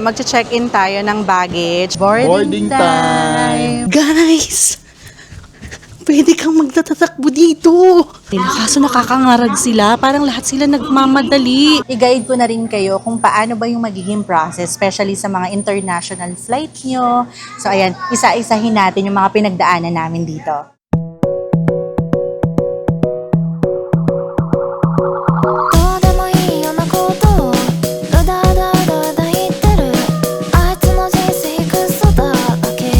Magche-check-in tayo ng baggage. Boarding time! Guys! Pwede kang magtatatakbo dito. Kaso nakakangarag sila. Parang lahat sila nagmamadali. I-guide ko na rin kayo kung paano ba yung magiging process, especially sa mga international flight nyo. So ayan, isa-isahin natin yung mga pinagdaanan namin dito. どうでもいいようなことをうだうだうだうだ言ってるあいつの人生クソだらけ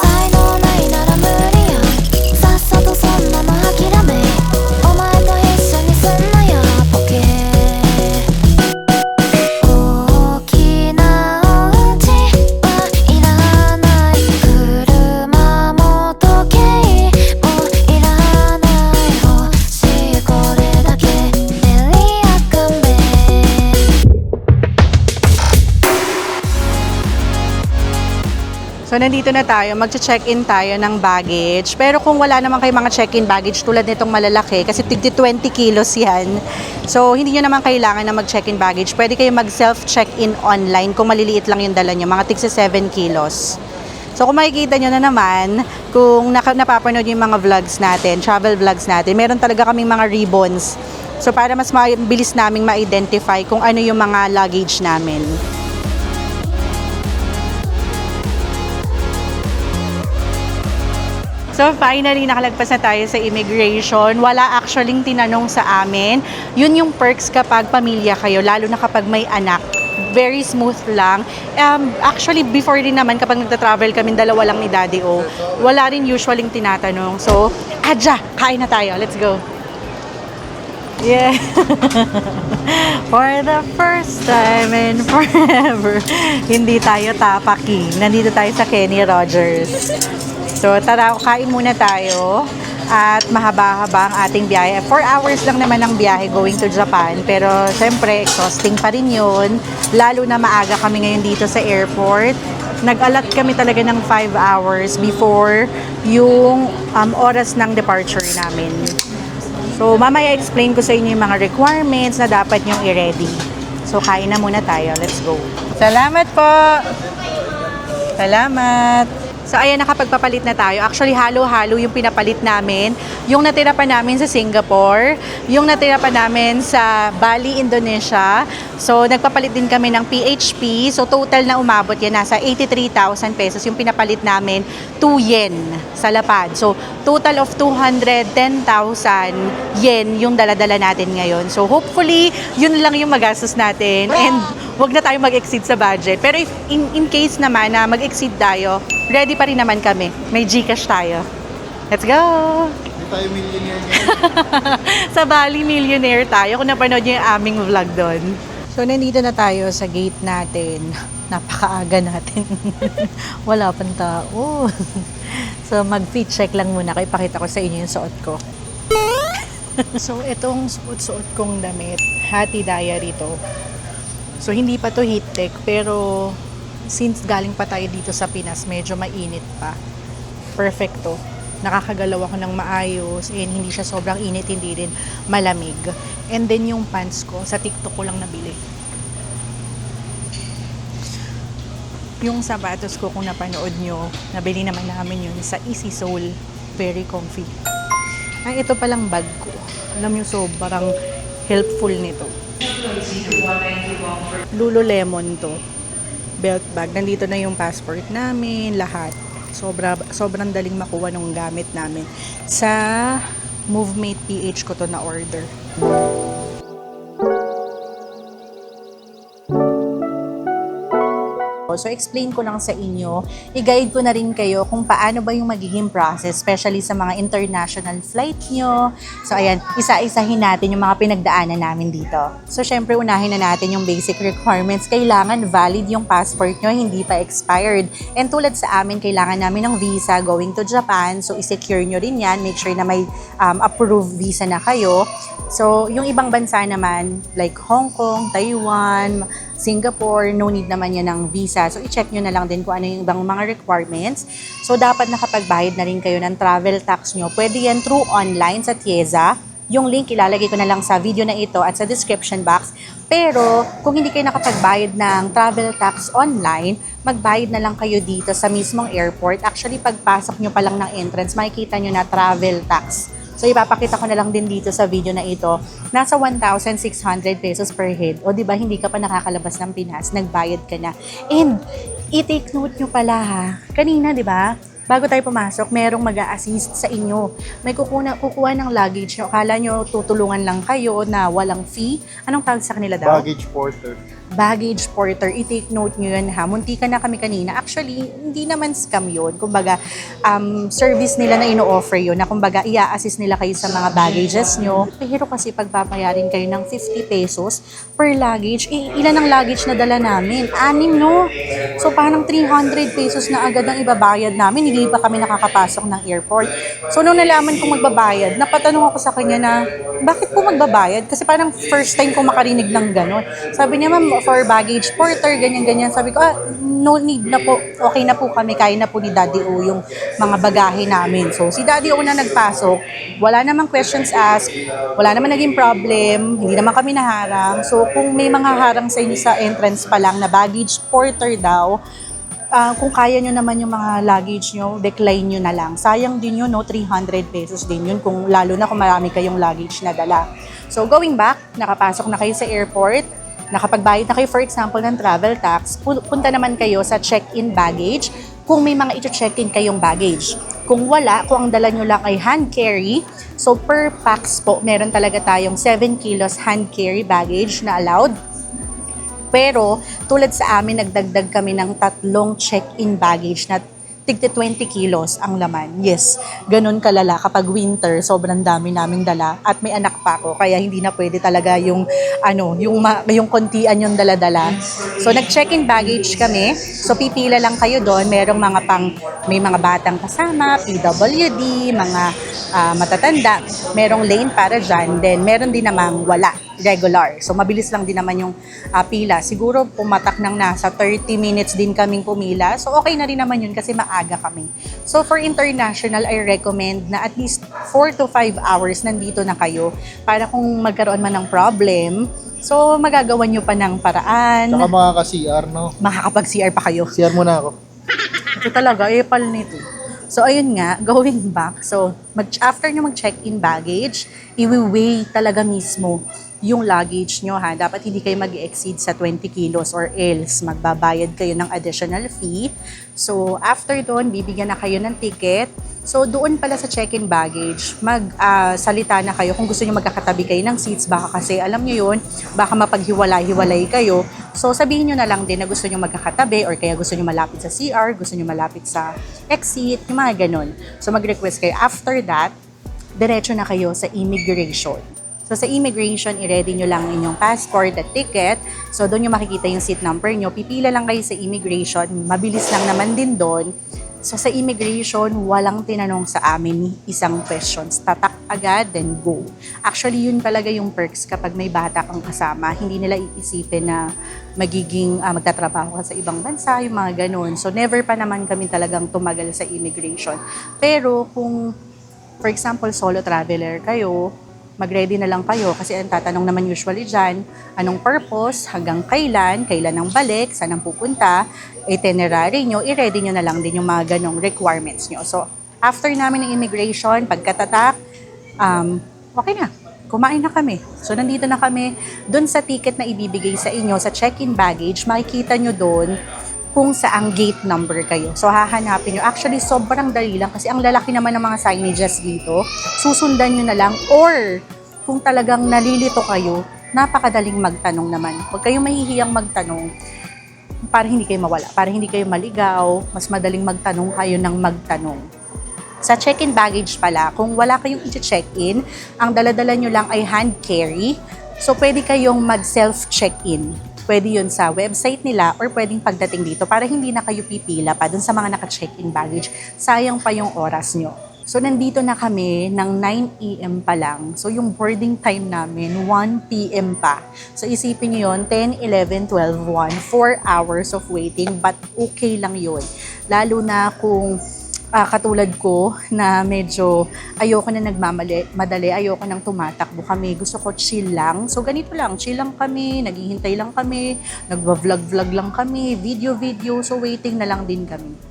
才能ないなら無理やさっさとそんなの諦めお前と一緒にすんなよボケ大きなお家はいらない車も時計もいらない欲しいこれだけデリアカメ So nandito na tayo, magche-check-in tayo ng baggage. Pero kung wala naman kayo mga check-in baggage tulad nitong malalaki, kasi tigti 20 kilos yan. So hindi nyo naman kailangan na mag-check-in baggage. Pwede kayo mag-self-check-in online kung maliliit lang yung dala nyo, mga tigsi 7 kilos. So kung makikita nyo na naman, kung napapanood yung mga vlogs natin, travel vlogs natin, meron talaga kaming mga ribbons. So para mas mabilis naming ma-identify kung ano yung mga luggage namin. So finally, nakalagpas na tayo sa immigration. Wala actually tinanong sa amin. Yun yung perks kapag pamilya kayo, lalo na kapag may anak. Very smooth lang. Actually, before din naman, kapag nagta-travel kami, dalawa lang ni Daddy O, wala rin usually tinatanong. So, adya, kain na tayo. Let's go. Yeah. For the first time in forever, hindi tayo tapaking. Nandito tayo sa Kenny Rogers. So, tara, kain muna tayo at mahaba-haba ang ating biyahe. 4 hours lang naman ang biyahe going to Japan. Pero, syempre, exhausting pa rin yun. Lalo na maaga kami ngayon dito sa airport. Nag-alat kami talaga ng 5 hours before yung oras ng departure namin. So, mamaya explain ko sa inyo yung mga requirements na dapat nyong i-ready. So, kain na muna tayo. Let's go. Salamat po! Salamat! So, ayan, nakapagpapalit na tayo. Actually, halo-halo yung pinapalit namin. Yung natira pa namin sa Singapore, yung natira pa namin sa Bali, Indonesia. So, nagpapalit din kami ng PHP. So, total na umabot yan. Nasa 83,000 pesos yung pinapalit namin. 2 yen sa lapad. So, total of 210,000 yen yung daladala natin ngayon. So, hopefully, yun lang yung magastos natin. And, wag na tayo mag-exceed sa budget. Pero if in case naman na mag-exceed tayo, ready pa rin naman kami. May GCash tayo. Let's go! Hindi tayo millionaire ngayon. Sa Bali, millionaire tayo. Kung napanood nyo yung aming vlog doon. So, nandito na tayo sa gate natin. Napakaaga natin. Wala pang tao. So, mag-fit check lang muna. Kaya ipakita ko sa inyo yung suot ko. So, itong suot kong damit, Hati Diary to. So, hindi pa to heat tech, pero since galing pa tayo dito sa Pinas, medyo mainit pa. Perfecto. Nakakagalaw ako ng maayos and hindi siya sobrang init, hindi rin malamig. And then yung pants ko, sa TikTok ko lang nabili. Yung sapatos ko, kung napanood nyo, nabili naman namin yun sa Easy Soul. Very comfy. Ay, ito palang bag ko. Alam nyo, sobrang helpful nito. Lululemon to. Belt bag. Nandito na yung passport namin, lahat. Sobrang daling makuha nung gamit namin. Sa Movemate PH ko to na order. So, explain ko lang sa inyo, i-guide ko na rin kayo kung paano ba yung magiging process, especially sa mga international flight nyo. So, ayan, isa-isahin natin yung mga pinagdaanan namin dito. So, syempre, unahin na natin yung basic requirements. Kailangan valid yung passport nyo, hindi pa expired. And tulad sa amin, kailangan namin ng visa going to Japan. So, i-secure nyo rin yan. Make sure na may approved visa na kayo. So, yung ibang bansa naman, like Hong Kong, Taiwan, Singapore, no need naman yan ng visa. So, i-check nyo na lang din kung ano yung ibang mga requirements. So, dapat nakapagbayad na rin kayo ng travel tax nyo. Pwede yan through online sa TIEZA. Yung link ilalagay ko na lang sa video na ito at sa description box. Pero kung hindi kayo nakapagbayad ng travel tax online, magbayad na lang kayo dito sa mismong airport. Actually, pagpasok nyo pa lang ng entrance, makikita nyo na travel tax. So, ipapakita ko na lang din dito sa video na ito. Nasa 1,600 pesos per head. O, di ba, hindi ka pa nakakalabas ng Pinas, nagbayad ka na. And, i-take note nyo pala ha. Kanina, di ba, bago tayo pumasok, merong mag-a-assist sa inyo. May kukuha ng luggage nyo. Akala nyo tutulungan lang kayo na walang fee. Anong tawag sa kanila daw? Baggage porter. Baggage porter. I-take note nyo yun ha. Munti ka na kami kanina. Actually, hindi naman scam yun. Kumbaga, service nila na ino-offer yun. Na kumbaga, i-assist nila kayo sa mga baggages nyo. Pero kasi pagpapayarin kayo ng 50 pesos per luggage, ilan ang luggage na dala namin? 6, no? So, parang 300 pesos na agad ang ibabayad namin. Hindi pa kami nakakapasok ng airport. So, nung nalaman kong magbabayad, napatanong ako sa kanya na, bakit po magbabayad? Kasi parang first time ko makarinig ng gano'n. Sabi niya, ma'am, for baggage porter, ganyan-ganyan. Sabi ko, no need na po. Okay na po kami. Kaya na po ni Daddy O yung mga bagahe namin. So, si Daddy O na nagpasok. Wala namang questions asked. Wala naman naging problem. Hindi naman kami naharang. So, kung may mga harang sa inyo sa entrance pa lang na baggage porter daw, kung kaya nyo naman yung mga luggage nyo, decline nyo na lang. Sayang din yun, no? 300 pesos din yun, lalo na kung marami kayong luggage na dala. So, going back, nakapasok na kayo sa airport, nakapagbayad na kayo, for example, ng travel tax, punta naman kayo sa check-in baggage kung may mga ito-check-in kayong baggage. Kung wala, kung ang dala nyo lang ay hand carry, so per packs po, meron talaga tayong 7 kilos hand carry baggage na allowed. Pero, tulad sa amin, nagdagdag kami ng 3 check-in baggage na tigti 20 kilos ang laman. Yes, ganun kalala. Kapag winter, sobrang dami naming dala. At may anak pa ako, kaya hindi na pwede talaga yung kontian yung dala-dala. So, nag-check-in baggage kami. So, pipila lang kayo doon. May mga batang kasama, PWD, mga matatanda. Merong lane para dyan. Then, meron din namang wala. Regular. So, mabilis lang din naman yung pila. Siguro, pumatak ng nasa 30 minutes din kaming pumila. So, okay na rin naman yun kasi maaga kami. So, for international, I recommend na at least 4 to 5 hours nandito na kayo para kung magkaroon man ng problem, so, magagawa nyo pa ng paraan. Saka makaka-CR, no? Makakapag-CR pa kayo. CR muna ako. Ito talaga, epal nito. So, ayun nga, going back. So, after nyo mag-check-in baggage, i-weigh talaga mismo yung luggage nyo ha. Dapat hindi kayo mag-exceed sa 20 kilos or else magbabayad kayo ng additional fee. So, after doon, bibigyan na kayo ng ticket. So, doon pala sa check-in baggage, salita na kayo kung gusto nyo magkakatabi kayo ng seats. Baka kasi, alam nyo yun, baka mapaghiwalay-hiwalay kayo. So, sabihin nyo na lang din na gusto nyo magkakatabi or kaya gusto nyo malapit sa CR, gusto nyo malapit sa exit, yung mga ganun. So, mag-request kayo. After that, diretso na kayo sa immigration. So, sa immigration, i-ready nyo lang inyong passport at ticket. So, doon nyo makikita yung seat number nyo. Pipila lang kayo sa immigration. Mabilis lang naman din doon. So, sa immigration, walang tinanong sa amin isang questions. Tatak agad, then go. Actually, yun talaga yung perks kapag may bata kang kasama. Hindi nila iisipin na magtatrabaho ka sa ibang bansa, yung mga ganun. So, never pa naman kami talagang tumagal sa immigration. Pero, kung, for example, solo traveler kayo, mag-ready na lang kayo kasi ang tatanong naman usually dyan, anong purpose, hanggang kailan ang balik, saan ang pupunta, itinerary nyo, i-ready nyo na lang din yung mga ganong requirements nyo. So, after namin ng immigration, pagkatatak, okay na, kumain na kami. So, nandito na kami, dun sa ticket na ibibigay sa inyo, sa check-in baggage, makikita nyo dun kung saang gate number kayo. So, hahanapin nyo. Actually, sobrang dali lang kasi ang lalaki naman ng mga signages dito. Susundan nyo na lang or kung talagang nalilito kayo, napakadaling magtanong naman. Huwag kayong mahihiyang magtanong para hindi kayo mawala, para hindi kayo maligaw. Mas madaling magtanong kayo ng magtanong. Sa check-in baggage pala, kung wala kayong i-check-in, ang daladala nyo lang ay hand carry. So, pwede kayong mag-self-check-in. Pwede yun sa website nila or pwedeng pagdating dito para hindi na kayo pipila pa dun sa mga naka-check-in baggage. Sayang pa yung oras nyo. So, nandito na kami ng 9 a.m. pa lang. So, yung boarding time namin, 1 p.m. pa. So, isipin nyo yun, 10, 11, 12, 1, 4 hours of waiting. But okay lang yun. Lalo na kung katulad ko na medyo ayoko na madali, ayoko nang tumatakbo kami. Gusto ko chill lang. So ganito lang, chill lang kami, naghihintay lang kami, nagva-vlog lang kami, video. So waiting na lang din kami.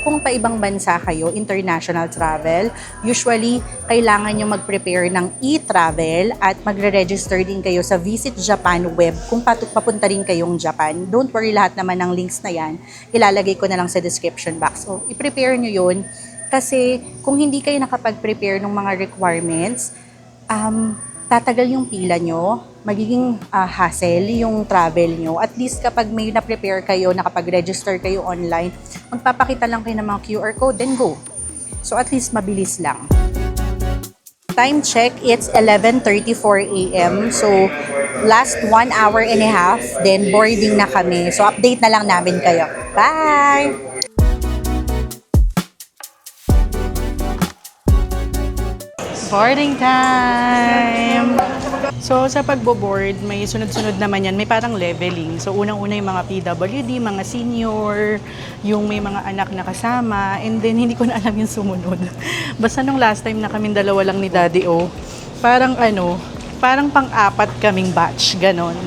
Kung pa ibang bansa kayo, international travel, usually kailangan nyo mag-prepare ng e-travel at magre-register din kayo sa Visit Japan web kung papunta rin kayong Japan. Don't worry, lahat naman ng links na yan, ilalagay ko na lang sa description box. So, i-prepare nyo yun kasi kung hindi kayo nakapag-prepare ng mga requirements, tatagal yung pila nyo, magiging hassle yung travel nyo. At least kapag may na-prepare kayo, nakapag-register kayo online, magpapakita lang kayo ng mga QR code, then go. So at least mabilis lang. Time check, it's 11:34 a.m. So last 1 hour and a half, then boarding na kami. So update na lang namin kayo. Bye! Boarding time! So, sa pagbo-board, may sunod-sunod naman yan. May parang leveling. So, unang-una yung mga PWD, mga senior, yung may mga anak na kasama, and then hindi ko na alam yung sumunod. Basta nung last time na kaming dalawa lang ni Daddy O, parang pang-apat kaming batch, ganon.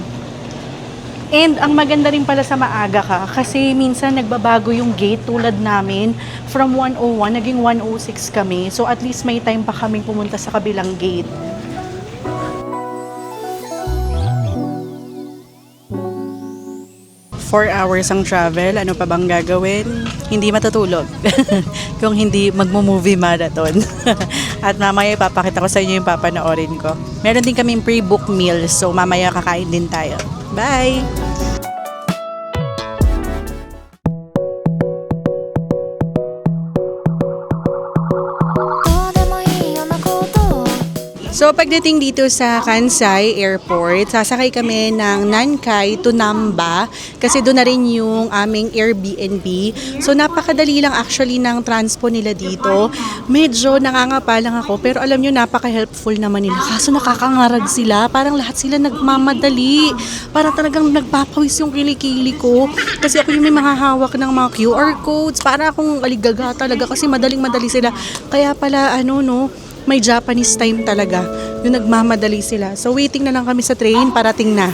And ang maganda rin pala sa maaga ka kasi minsan nagbabago yung gate tulad namin from 101 naging 106 kami. So at least may time pa kaming pumunta sa kabilang gate. Four hours ang travel. Ano pa bang gagawin? Hindi matutulog. Kung hindi, magmo-movie marathon. At mamaya ipapakita ko sa inyo yung papanoorin ko. Meron din kaming pre-book meal. So mamaya kakain din tayo. Bye! So, pagdating dito sa Kansai Airport, sasakay kami ng Nankai to Namba kasi doon na rin yung aming Airbnb. So, napakadali lang actually ng transpo nila dito. Medyo nangangapa lang ako pero alam nyo, napaka-helpful naman nila. Kaso nakakangarag sila, parang lahat sila nagmamadali. Parang talagang nagpapawis yung kilikili ko. Kasi ako yung may mahahawak ng mga QR codes. Para akong aligaga talaga kasi madaling-madali sila. Kaya pala, may Japanese time talaga. Yung nagmamadali sila. So, waiting na lang kami sa train. Parating na.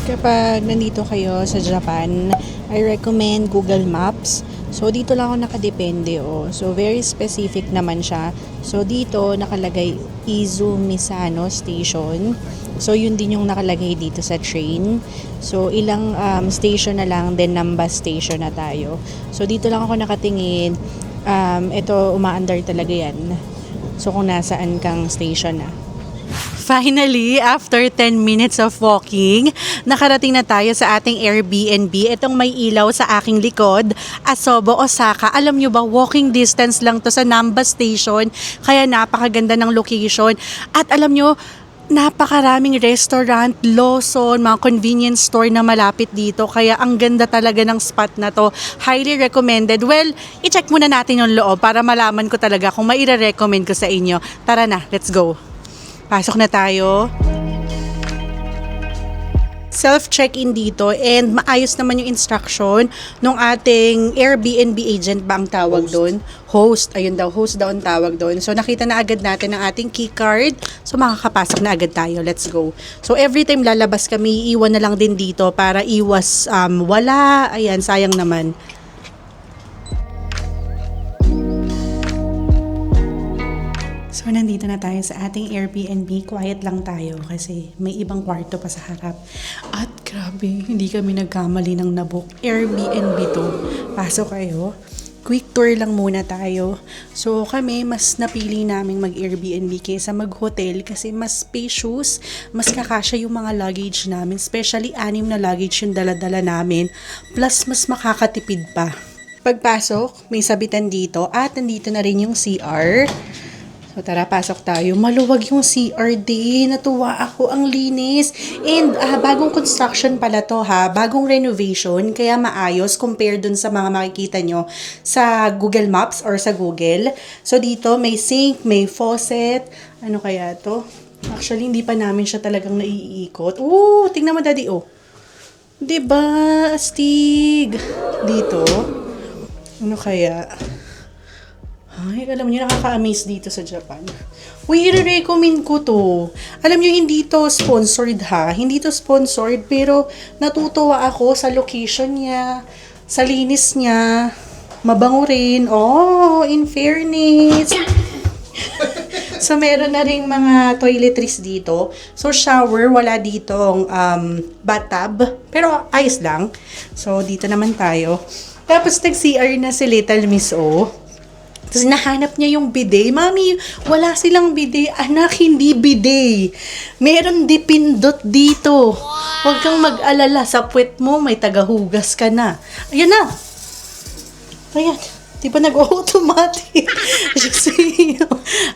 Kapag nandito kayo sa Japan, I recommend Google Maps. So, dito lang ako nakadepende. So, very specific naman siya. So, dito nakalagay Izumisano Station. So, yun din yung nakalagay dito sa train. So, ilang station na lang, then Namba Station na tayo. So, dito lang ako nakatingin. Ito, umaandar talaga yan. So, kung nasaan kang station na. Finally, after 10 minutes of walking, nakarating na tayo sa ating Airbnb. Itong may ilaw sa aking likod, Asobo, Osaka. Alam nyo ba, walking distance lang to sa Namba Station. Kaya napakaganda ng location. At alam nyo, napakaraming restaurant, Lawson, mga convenience store na malapit dito. Kaya ang ganda talaga ng spot na to. Highly recommended. Well, i-check muna natin yung loob para malaman ko talaga kung maire-recommend ko sa inyo. Tara na, let's go. Pasok na tayo. Self-check-in dito and maayos naman yung instruction ng ating Airbnb agent ba ang tawag doon? Host. Ayun daw, host daw ang tawag doon. So, nakita na agad natin ang ating key card. So, makakapasok na agad tayo. Let's go. So, every time lalabas kami, iwan na lang din dito para iwas wala. Ayan, sayang naman. So, nandito na tayo sa ating Airbnb. Quiet lang tayo kasi may ibang kwarto pa sa harap. At grabe, hindi kami nagkamali ng nabook. Airbnb to. Pasok kayo. Quick tour lang muna tayo. So, kami, mas napili naming mag-Airbnb kaysa mag-hotel kasi mas spacious, mas kakasya yung mga luggage namin. Especially, 6 na luggage yung dala-dala namin. Plus, mas makakatipid pa. Pagpasok, may sabitan dito at nandito na rin yung CR. So, tara, pasok tayo. Maluwag yung CR din. Natuwa ako. Ang linis. And, bagong construction pala to ha. Bagong renovation. Kaya maayos compared dun sa mga makikita nyo sa Google Maps or sa Google. So, dito may sink, may faucet. Ano kaya to? Actually, hindi pa namin siya talagang naiikot. Tingnan mo, Daddy. Diba, astig? Dito? Ano kaya? Ay, alam niyo, nakaka-amaze dito sa Japan. Uy, i-recommend ko to. Alam niyo, hindi to sponsored ha. Hindi to sponsored, pero natutuwa ako sa location niya, sa linis niya. Mabango rin. Oh, in fairness. So, meron na rin mga toiletries dito. So, shower, wala ditong bathtub. Pero, ayos lang. So, dito naman tayo. Tapos, nag-CR na si Little Miss O. Tapos, nahanap niya yung bidet. Mami, wala silang bidet. Anak, hindi bidet. Meron dipindot dito. Huwag kang mag-alala. Sa puwet mo, may tagahugas ka na. Ayan na. Ayan. Di ba nag-automatic?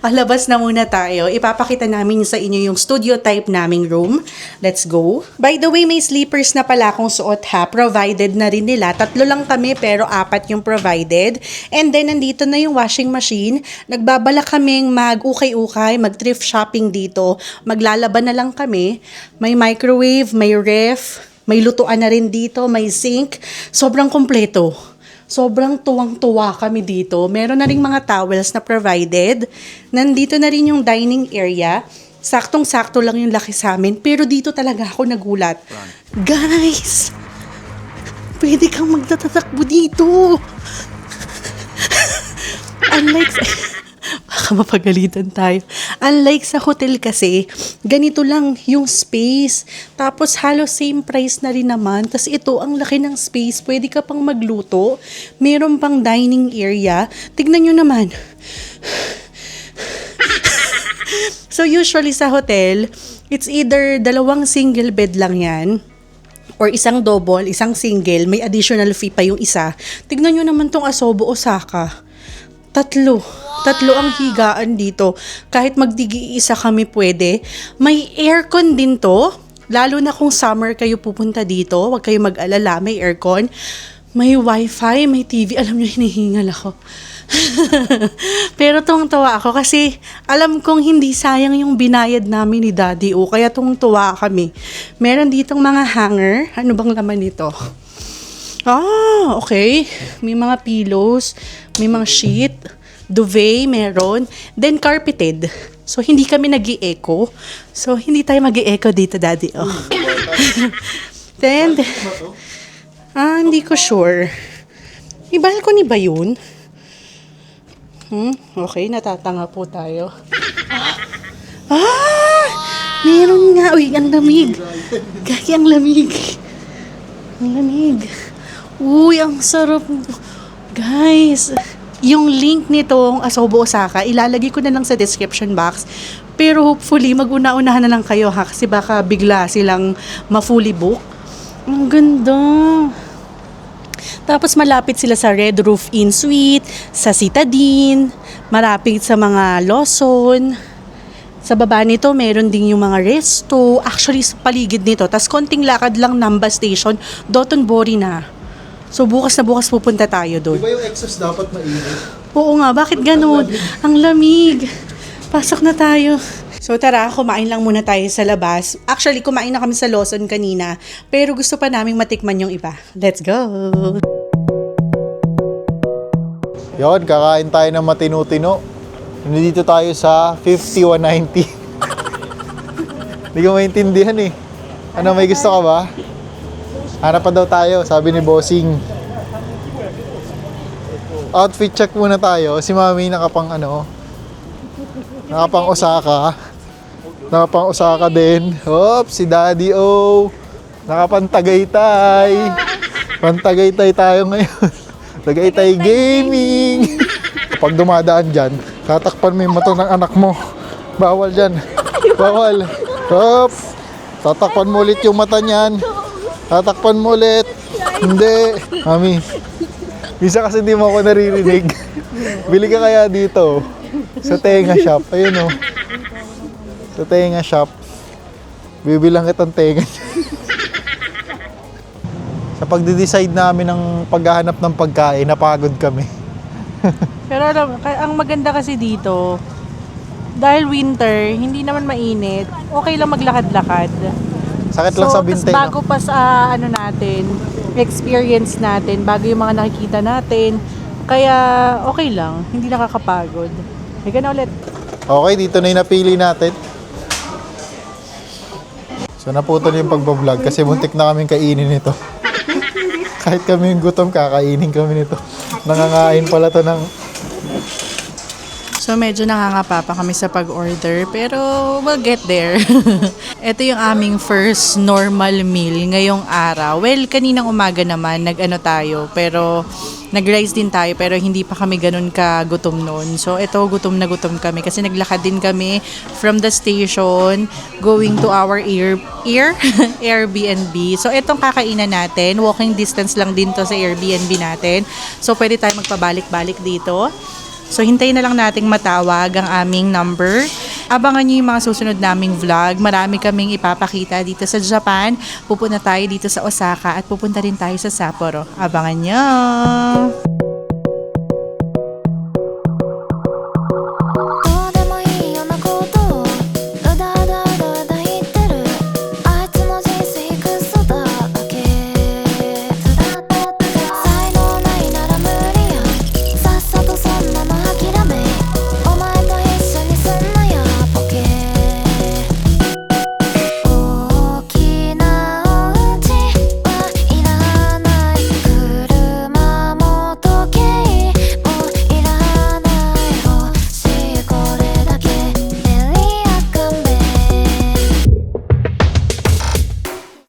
Alabas na muna tayo. Ipapakita namin sa inyo yung studio type naming room. Let's go. By the way, may sleepers na pala akong suot ha. Provided na rin nila. 3 lang kami pero 4 yung provided. And then, nandito na yung washing machine. Nagbabala kaming mag-ukay-ukay, mag-thrift shopping dito. Maglalaban na lang kami. May microwave, may ref, may lutuan na rin dito, may sink. Sobrang kompleto. Sobrang tuwang-tuwa kami dito. Meron na rin mga towels na provided. Nandito na rin yung dining area. Saktong-sakto lang yung laki sa amin. Pero dito talaga ako nagulat. Guys! Pwede kang magtatatakbo dito. Unlike baka mapagalitan tayo. Unlike sa hotel kasi, ganito lang yung space. Tapos halos same price na rin naman. Tapos ito, ang laki ng space. Pwede ka pang magluto. Meron pang dining area. Tignan nyo naman. So usually sa hotel, it's either 2 single bed lang yan. Or 1 double, 1 single. May additional fee pa yung isa. Tignan nyo naman tong Asobo Osaka. 3 ang higaan dito. Kahit magdigi-isa kami pwede. May aircon din to. Lalo na kung summer kayo pupunta dito. Huwag kayo mag-alala. May aircon. May wifi. May TV. Alam nyo, hinihingal ako. Pero tuwang-tuwa ako kasi alam kong hindi sayang yung binayad namin ni Daddy O. Kaya tuwang-tuwa kami. Meron ditong mga hanger. Ano bang laman nito? Ah, okay. May mga pillows. May mga sheet. Duvet, meron. Then, carpeted. So, hindi kami nag-i-echo. So, hindi tayo mag-i-echo dito, Daddy. Oh. Then, hindi ko sure. May balcony ba yun? Okay, natatanga po tayo. Meron nga. Uy, ang lamig. Gagi, ang lamig. Ang lamig. Uy, ang sarap. Guys, yung link nitong Asobo Osaka, ilalagay ko na lang sa description box. Pero hopefully, mag-una-unahan na lang kayo ha, kasi baka bigla silang ma-fully book. Ang ganda. Tapos malapit sila sa Red Roof Inn Suite, sa Citadine, malapit sa mga Lawson. Sa baba nito, meron din yung mga resto. Actually, sa paligid nito. Tapos konting lakad lang Namba Station, Dotonbori na. So, bukas na bukas pupunta tayo doon. Di ba yung exhaust dapat mainit? Oo nga, bakit ganun? Ang lamig. Pasok na tayo. So tara, kumain lang muna tayo sa labas. Actually, kumain na kami sa Lawson kanina. Pero gusto pa naming matikman yung iba. Let's go! Yun, kakain tayo ng matino-tino. Nandito tayo sa 5190. Hindi ko maintindihan eh. Ano, may gusto ka ba? Hanap pa daw tayo, sabi ni Bossing. Outfit check muna tayo. Si Mami nakapang nakapang Osaka. Nakapang Osaka din. Hop, si Daddy O. Nakapang Tagaytay. Pantagaytay tayo ngayon. Tagaytay Gaming. Pag dumadaan dyan, tatakpan mo yung mata ng anak mo. Bawal dyan. Bawal. Hop. Tatakpan mo ulit yung mata niyan. Tatakpan mo ulit. Hindi. Mami. Bisa kasi di mo ako naririnig. Bili ka kaya dito. Sa Tenga Shop. Ayun o. Sa Tenga Shop. Bibilang kitang tenga. Sa pagde-decide namin ng paghahanap ng pagkain, napagod kami. Pero alam, ang maganda kasi dito, dahil winter, hindi naman mainit, okay lang maglakad-lakad. Sakit lang sa bintay, bago no? pa sa ano natin, experience natin, bago yung mga nakikita natin. Kaya okay lang, hindi nakakapagod. Higa na ulit. Okay, dito na yung napili natin. So naputol yung pagbablog kasi muntik na kaming kainin ito. Kahit kami yung gutom, kakainin kami nito. Nangangain pala to ng... So medyo nangangapa pa kami sa pag-order pero we'll get there. Ito yung aming first normal meal ngayong araw. Well, kaninang umaga naman nag-ano tayo pero nag-rice din tayo pero hindi pa kami ganun kagutom noon. So ito gutom na gutom kami kasi naglakad din kami from the station going to our Airbnb. So itong kakainan natin, walking distance lang din to sa Airbnb natin. So pwede tayo magpabalik-balik dito. So, hintayin na lang nating matawag ang aming number. Abangan nyo yung mga susunod naming vlog. Marami kaming ipapakita dito sa Japan. Pupunta tayo dito sa Osaka at pupunta rin tayo sa Sapporo. Abangan nyo!